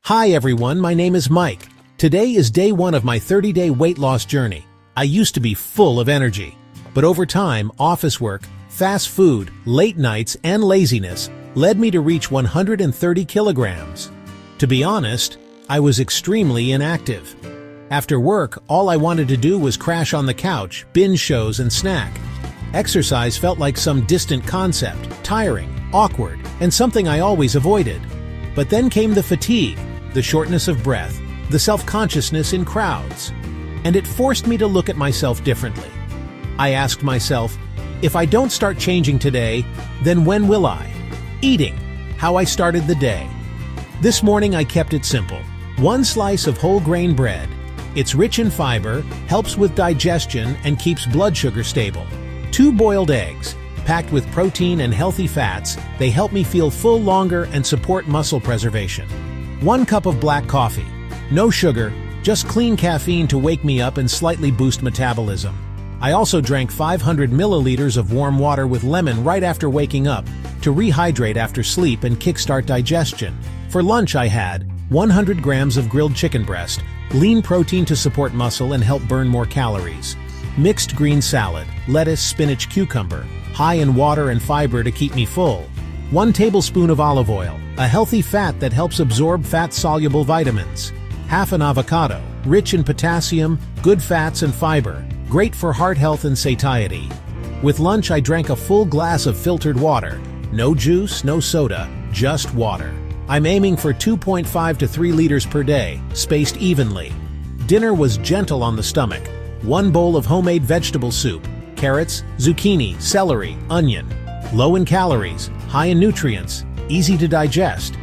Hi everyone, my name is Mike. Today is day 1 of my 30-day weight loss journey. I used to be full of energy, but over time, office work, fast food, late nights, and laziness led me to reach 130 kilograms. To be honest, I was extremely inactive. After work, all I wanted to do was crash on the couch, binge shows, and snack. Exercise felt like some distant concept, tiring, awkward, and something I always avoided. But then came the fatigue, the shortness of breath, the self-consciousness in crowds. And it forced me to look at myself differently. I asked myself, if I don't start changing today, then when will I? Eating, how I started the day. This morning I kept it simple. 1 slice of whole grain bread. It's rich in fiber, helps with digestion, and keeps blood sugar stable. 2 boiled eggs. Packed with protein and healthy fats, they help me feel full longer and support muscle preservation. 1 cup of black coffee. No sugar, just clean caffeine to wake me up and slightly boost metabolism. I also drank 500 milliliters of warm water with lemon right after waking up to rehydrate after sleep and kickstart digestion. For lunch I had 100 grams of grilled chicken breast, lean protein to support muscle and help burn more calories. Mixed green salad, lettuce, spinach, cucumber, high in water and fiber to keep me full. 1 tablespoon of olive oil, a healthy fat that helps absorb fat-soluble vitamins. Half an avocado, rich in potassium, good fats and fiber, great for heart health and satiety. With lunch I drank a full glass of filtered water. No juice, no soda, just water. I'm aiming for 2.5 to 3 liters per day, spaced evenly. Dinner was gentle on the stomach. 1 bowl of homemade vegetable soup, carrots, zucchini, celery, onion. Low in calories, high in nutrients, easy to digest.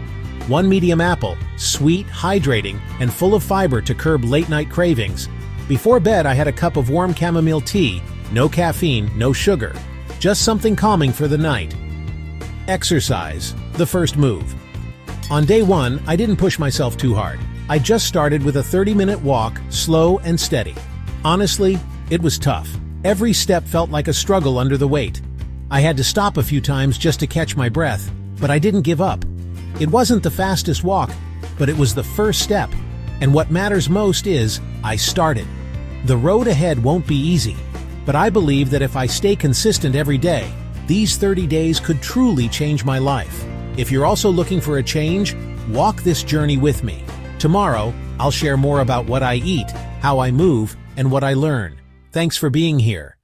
1 medium apple, sweet, hydrating, and full of fiber to curb late-night cravings. Before bed I had a cup of warm chamomile tea, no caffeine, no sugar. Just something calming for the night. Exercise, the first move. On day 1, I didn't push myself too hard. I just started with a 30-minute walk, slow and steady. Honestly, it was tough. Every step felt like a struggle under the weight. I had to stop a few times just to catch my breath, but I didn't give up. It wasn't the fastest walk, but it was the first step. And what matters most is, I started. The road ahead won't be easy, but I believe that if I stay consistent every day, these 30 days could truly change my life. If you're also looking for a change, walk this journey with me. Tomorrow, I'll share more about what I eat, how I move, and what I learn. Thanks for being here.